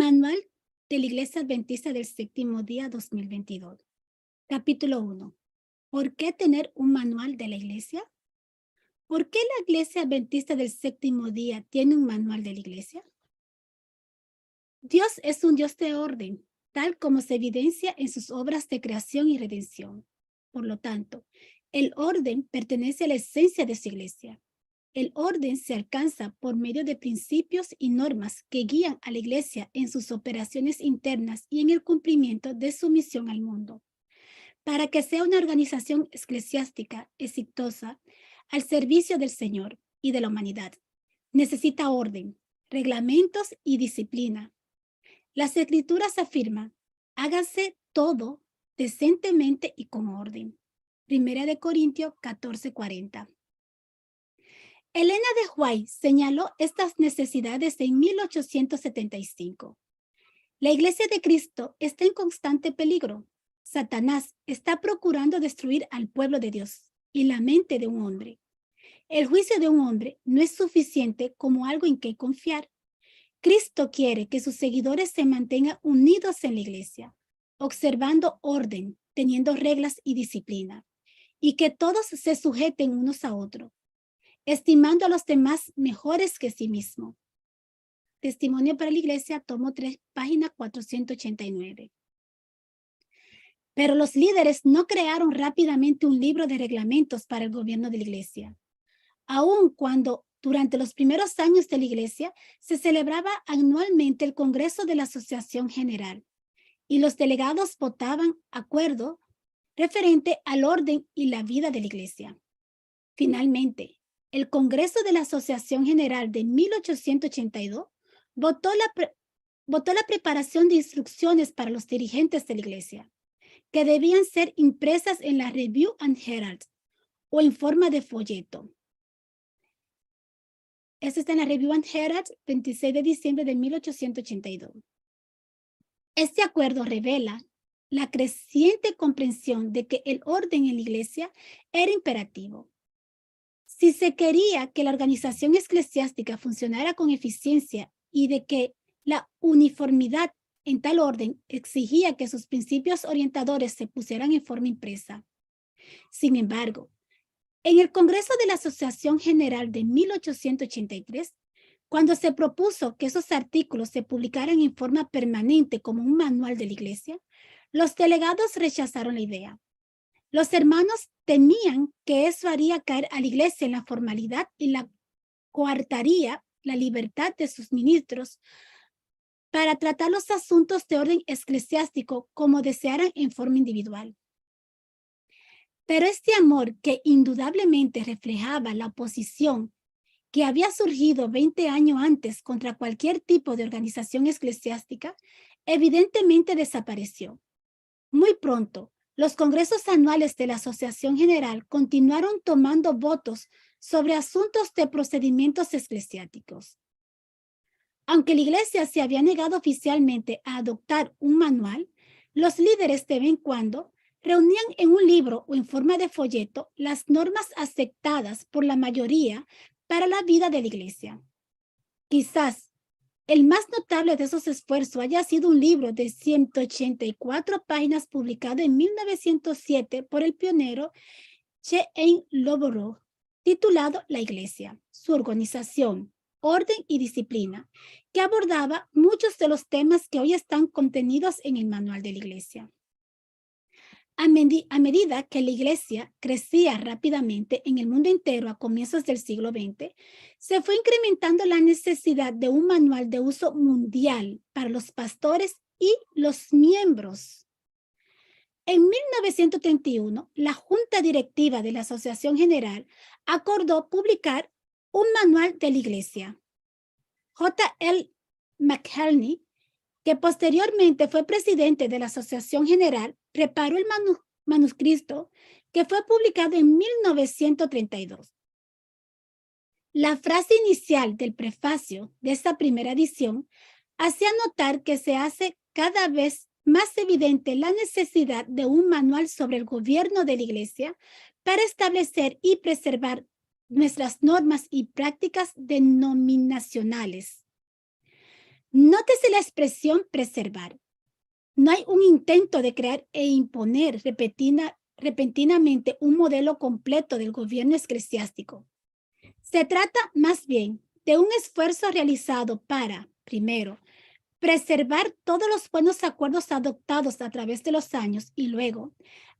Manual de la Iglesia Adventista del Séptimo Día 2022. Capítulo 1. ¿Por qué tener un manual de la Iglesia? ¿Por qué la Iglesia Adventista del Séptimo Día tiene un manual de la Iglesia? Dios es un Dios de orden, tal como se evidencia en sus obras de creación y redención. Por lo tanto, el orden pertenece a la esencia de su Iglesia. El orden se alcanza por medio de principios y normas que guían a la Iglesia en sus operaciones internas y en el cumplimiento de su misión al mundo. Para que sea una organización eclesiástica exitosa al servicio del Señor y de la humanidad, necesita orden, reglamentos y disciplina. Las Escrituras afirman: hágase todo decentemente y con orden. 1 Corintios 14:40. Elena de White señaló estas necesidades en 1875. La Iglesia de Cristo está en constante peligro. Satanás está procurando destruir al pueblo de Dios y la mente de un hombre. El juicio de un hombre no es suficiente como algo en que confiar. Cristo quiere que sus seguidores se mantengan unidos en la Iglesia, observando orden, teniendo reglas y disciplina, y que todos se sujeten unos a otros, estimando a los demás mejores que sí mismo. Testimonio para la Iglesia, tomo 3, página 489. Pero los líderes no crearon rápidamente un libro de reglamentos para el gobierno de la Iglesia. Aun cuando durante los primeros años de la Iglesia se celebraba anualmente el Congreso de la Asociación General y los delegados votaban acuerdo referente al orden y la vida de la Iglesia. Finalmente, el Congreso de la Asociación General de 1882 votó la preparación de instrucciones para los dirigentes de la Iglesia, que debían ser impresas en la Review and Herald o en forma de folleto. Esto está en la Review and Herald, 26 de diciembre de 1882. Este acuerdo revela la creciente comprensión de que el orden en la Iglesia era imperativo. Si se quería que la organización eclesiástica funcionara con eficiencia y de que la uniformidad en tal orden exigía que sus principios orientadores se pusieran en forma impresa. Sin embargo, en el Congreso de la Asociación General de 1883, cuando se propuso que esos artículos se publicaran en forma permanente como un manual de la Iglesia, los delegados rechazaron la idea. Los hermanos temían que eso haría caer a la Iglesia en la formalidad y la coartaría la libertad de sus ministros para tratar los asuntos de orden eclesiástico como desearan en forma individual. Pero este amor, que indudablemente reflejaba la oposición que había surgido 20 años antes contra cualquier tipo de organización eclesiástica, evidentemente desapareció. Muy pronto, los congresos anuales de la Asociación General continuaron tomando votos sobre asuntos de procedimientos eclesiásticos. Aunque la Iglesia se había negado oficialmente a adoptar un manual, los líderes de vez en cuando reunían en un libro o en forma de folleto las normas aceptadas por la mayoría para la vida de la Iglesia. Quizás el más notable de esos esfuerzos haya sido un libro de 184 páginas publicado en 1907 por el pionero J.A. Lowborough, titulado La Iglesia, su organización, orden y disciplina, que abordaba muchos de los temas que hoy están contenidos en el manual de la Iglesia. A medida que la Iglesia crecía rápidamente en el mundo entero a comienzos del siglo XX, se fue incrementando la necesidad de un manual de uso mundial para los pastores y los miembros. En 1931, la Junta Directiva de la Asociación General acordó publicar un manual de la Iglesia. J.L. McHenry, que posteriormente fue presidente de la Asociación General, preparó el manuscrito que fue publicado en 1932. La frase inicial del prefacio de esta primera edición hacía notar que se hace cada vez más evidente la necesidad de un manual sobre el gobierno de la Iglesia para establecer y preservar nuestras normas y prácticas denominacionales. Nótese la expresión preservar. No hay un intento de crear e imponer repentinamente un modelo completo del gobierno eclesiástico. Se trata más bien de un esfuerzo realizado para, primero, preservar todos los buenos acuerdos adoptados a través de los años y luego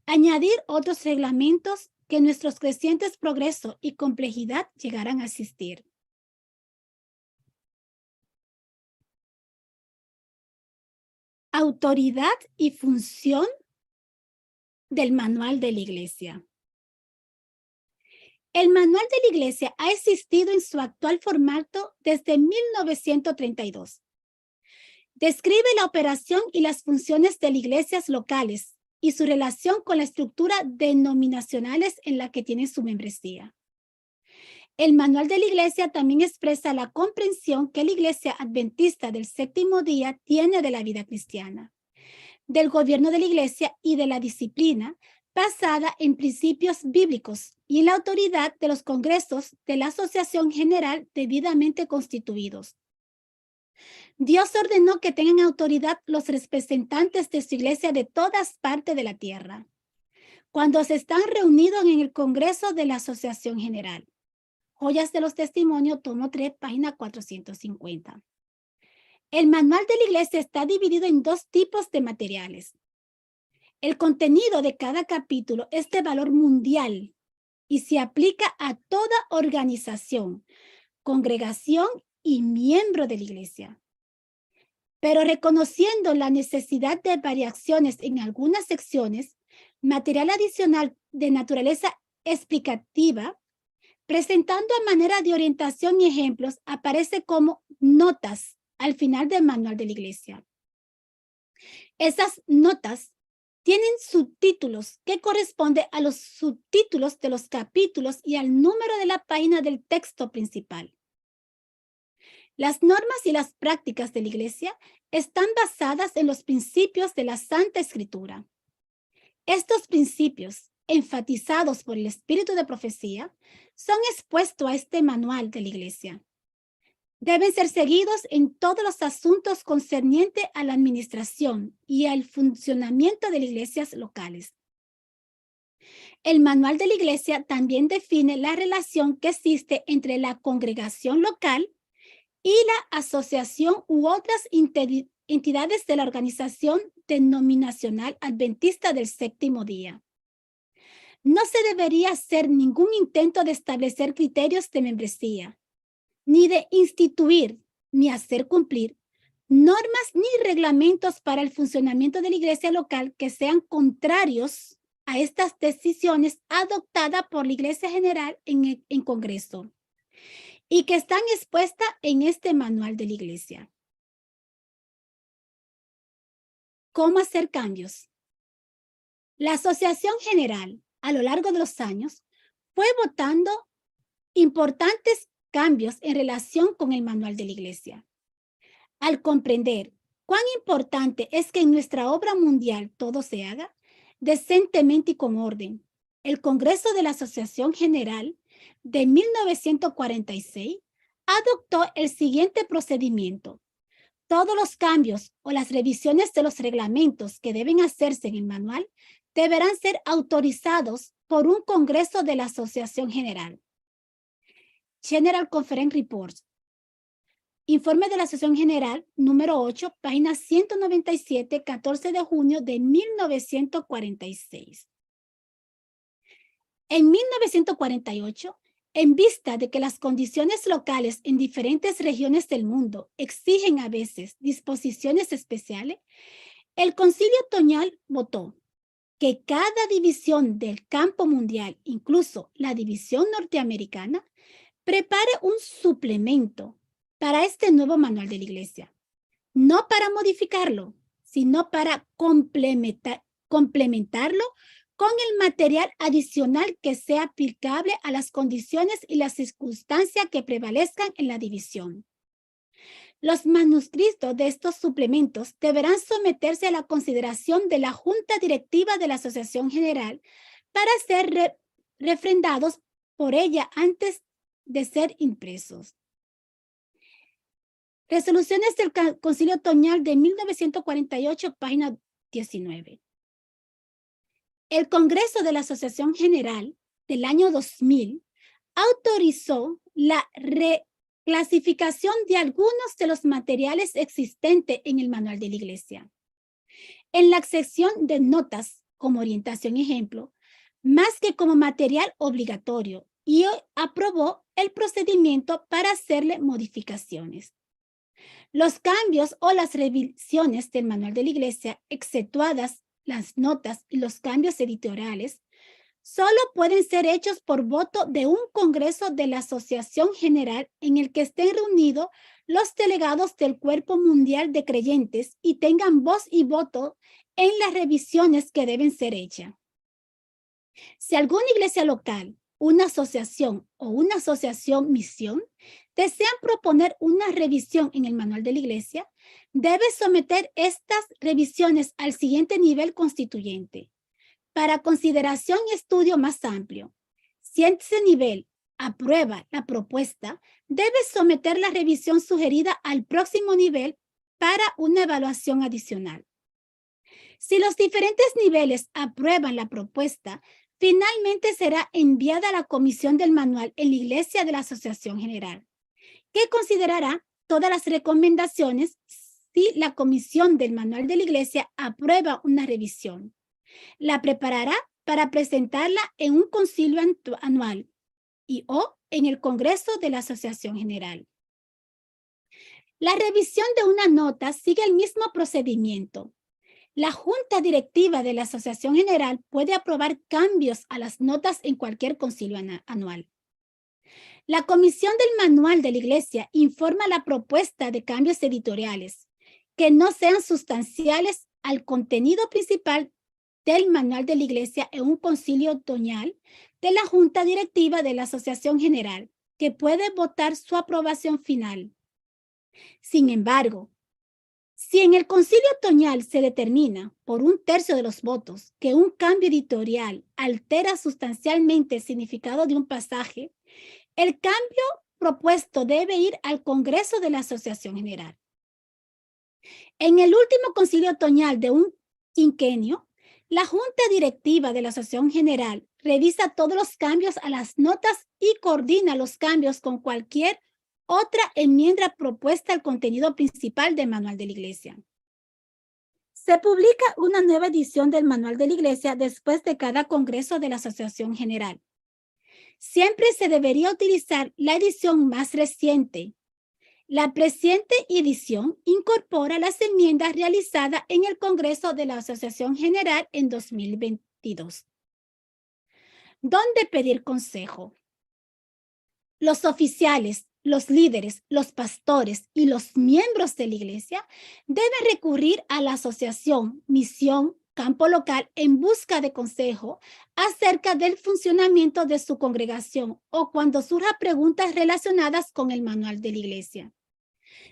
añadir otros reglamentos que nuestros crecientes progreso y complejidad llegarán a existir. Autoridad y función del manual de la Iglesia. El manual de la Iglesia ha existido en su actual formato desde 1932. Describe la operación y las funciones de las iglesias locales y su relación con la estructura denominacionales en la que tiene su membresía. El manual de la Iglesia también expresa la comprensión que la Iglesia Adventista del Séptimo Día tiene de la vida cristiana, del gobierno de la Iglesia y de la disciplina basada en principios bíblicos y en la autoridad de los congresos de la Asociación General debidamente constituidos. Dios ordenó que tengan autoridad los representantes de su iglesia de todas partes de la tierra, cuando se están reunidos en el Congreso de la Asociación General. Joyas de los Testimonios, tomo 3, página 450. El manual de la iglesia está dividido en dos tipos de materiales. El contenido de cada capítulo es de valor mundial y se aplica a toda organización, congregación y miembro de la iglesia. Pero reconociendo la necesidad de variaciones en algunas secciones, material adicional de naturaleza explicativa, presentando a manera de orientación y ejemplos, aparece como notas al final del manual de la iglesia. Esas notas tienen subtítulos que corresponden a los subtítulos de los capítulos y al número de la página del texto principal. Las normas y las prácticas de la Iglesia están basadas en los principios de la Santa Escritura. Estos principios, enfatizados por el espíritu de profecía, son expuestos a este manual de la Iglesia. Deben ser seguidos en todos los asuntos concernientes a la administración y al funcionamiento de las iglesias locales. El manual de la Iglesia también define la relación que existe entre la congregación local y la asociación u otras entidades de la organización denominacional adventista del séptimo día. No se debería hacer ningún intento de establecer criterios de membresía, ni de instituir, ni hacer cumplir normas ni reglamentos para el funcionamiento de la iglesia local que sean contrarios a estas decisiones adoptadas por la Iglesia General en Congreso y que están expuestas en este manual de la Iglesia. ¿Cómo hacer cambios? La Asociación General, a lo largo de los años, fue votando importantes cambios en relación con el manual de la Iglesia. Al comprender cuán importante es que en nuestra obra mundial todo se haga decentemente y con orden, el Congreso de la Asociación General de 1946 adoptó el siguiente procedimiento. Todos los cambios o las revisiones de los reglamentos que deben hacerse en el manual deberán ser autorizados por un Congreso de la Asociación General. General Conference Reports. Informe de la Asociación General número 8, página 197, 14 de junio de 1946. En 1948, en vista de que las condiciones locales en diferentes regiones del mundo exigen a veces disposiciones especiales, el Concilio Otoñal votó que cada división del campo mundial, incluso la división norteamericana, prepare un suplemento para este nuevo manual de la Iglesia, no para modificarlo, sino para complementarlo con el material adicional que sea aplicable a las condiciones y las circunstancias que prevalezcan en la división. Los manuscritos de estos suplementos deberán someterse a la consideración de la Junta Directiva de la Asociación General para ser refrendados por ella antes de ser impresos. Resoluciones del Concilio Otoñal de 1948, página 19. El Congreso de la Asociación General del año 2000 autorizó la reclasificación de algunos de los materiales existentes en el Manual de la Iglesia. En la sección de notas, como orientación ejemplo, más que como material obligatorio, y aprobó el procedimiento para hacerle modificaciones. Los cambios o las revisiones del Manual de la Iglesia, exceptuadas las notas y los cambios editoriales, solo pueden ser hechos por voto de un Congreso de la Asociación General en el que estén reunidos los delegados del Cuerpo Mundial de Creyentes y tengan voz y voto en las revisiones que deben ser hechas. Si alguna iglesia local, una asociación o una asociación misión desean proponer una revisión en el Manual de la Iglesia, debe someter estas revisiones al siguiente nivel constituyente para consideración y estudio más amplio. Si ese nivel aprueba la propuesta, debe someter la revisión sugerida al próximo nivel para una evaluación adicional. Si los diferentes niveles aprueban la propuesta, finalmente será enviada a la comisión del manual en la Iglesia de la Asociación General, que considerará todas las recomendaciones si la comisión del manual de la Iglesia aprueba una revisión. La preparará para presentarla en un concilio anual o en el Congreso de la Asociación General. La revisión de una nota sigue el mismo procedimiento. La Junta Directiva de la Asociación General puede aprobar cambios a las notas en cualquier concilio anual. La Comisión del Manual de la Iglesia informa la propuesta de cambios editoriales que no sean sustanciales al contenido principal del Manual de la Iglesia en un concilio otoñal de la Junta Directiva de la Asociación General, que puede votar su aprobación final. Sin embargo, si en el concilio otoñal se determina por 1/3 de los votos que un cambio editorial altera sustancialmente el significado de un pasaje, el cambio propuesto debe ir al Congreso de la Asociación General. En el último concilio otoñal de un quinquenio, la Junta Directiva de la Asociación General revisa todos los cambios a las notas y coordina los cambios con cualquier otra enmienda propuesta al contenido principal del Manual de la Iglesia. Se publica una nueva edición del Manual de la Iglesia después de cada Congreso de la Asociación General. Siempre se debería utilizar la edición más reciente. La presente edición incorpora las enmiendas realizadas en el Congreso de la Asociación General en 2022. ¿Dónde pedir consejo? Los oficiales, los líderes, los pastores y los miembros de la iglesia deben recurrir a la asociación, misión, campo local en busca de consejo acerca del funcionamiento de su congregación o cuando surjan preguntas relacionadas con el manual de la iglesia.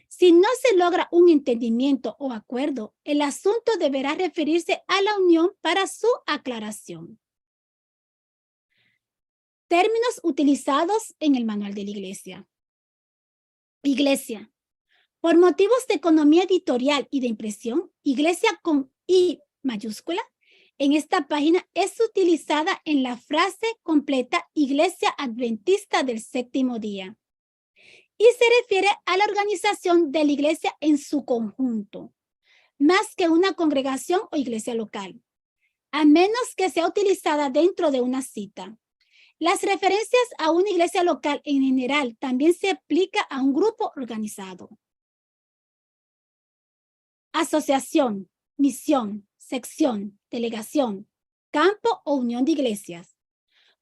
Si no se logra un entendimiento o acuerdo, el asunto deberá referirse a la unión para su aclaración. Términos utilizados en el manual de la iglesia. Iglesia. Por motivos de economía editorial y de impresión, iglesia con I mayúscula, en esta página es utilizada en la frase completa Iglesia Adventista del Séptimo Día y se refiere a la organización de la iglesia en su conjunto, más que una congregación o iglesia local, a menos que sea utilizada dentro de una cita. Las referencias a una iglesia local en general también se aplica a un grupo organizado. Asociación, misión, sección, delegación, campo o unión de iglesias.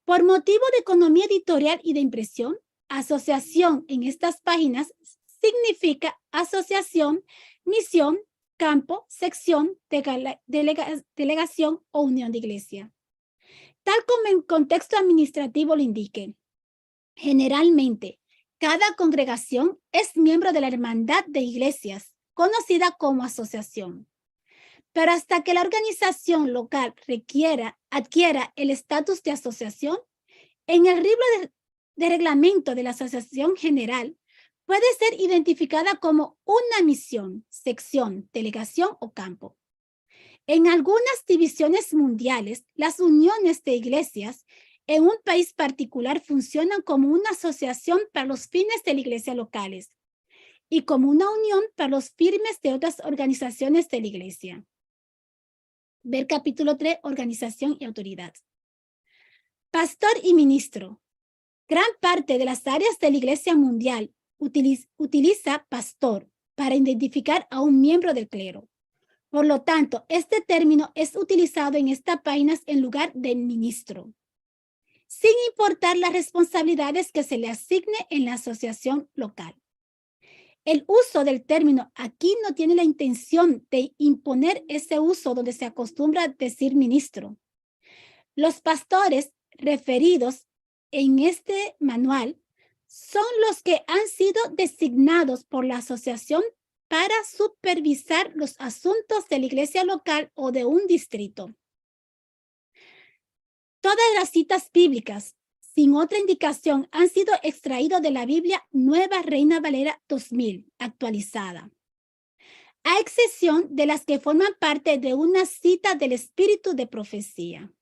Por motivo de economía editorial y de impresión, asociación en estas páginas significa asociación, misión, campo, sección, delegación o unión de iglesia. Tal como en contexto administrativo lo indique. Generalmente, cada congregación es miembro de la hermandad de iglesias, conocida como asociación. Pero hasta que la organización local adquiera el estatus de asociación, en el libro de reglamento de la Asociación General Puede ser identificada como una misión, sección, delegación o campo. En algunas divisiones mundiales, las uniones de iglesias en un país particular funcionan como una asociación para los fines de la iglesia locales y como una unión para los fines de otras organizaciones de la iglesia. Ver capítulo 3, organización y autoridad. Pastor y ministro. Gran parte de las áreas de la iglesia mundial utiliza pastor para identificar a un miembro del clero. Por lo tanto, este término es utilizado en estas páginas en lugar de ministro, sin importar las responsabilidades que se le asigne en la asociación local. El uso del término aquí no tiene la intención de imponer ese uso donde se acostumbra a decir ministro. Los pastores referidos en este manual son los que han sido designados por la asociación para supervisar los asuntos de la iglesia local o de un distrito. Todas las citas bíblicas, sin otra indicación, han sido extraídas de la Biblia Nueva Reina Valera 2000, actualizada, a excepción de las que forman parte de una cita del espíritu de profecía.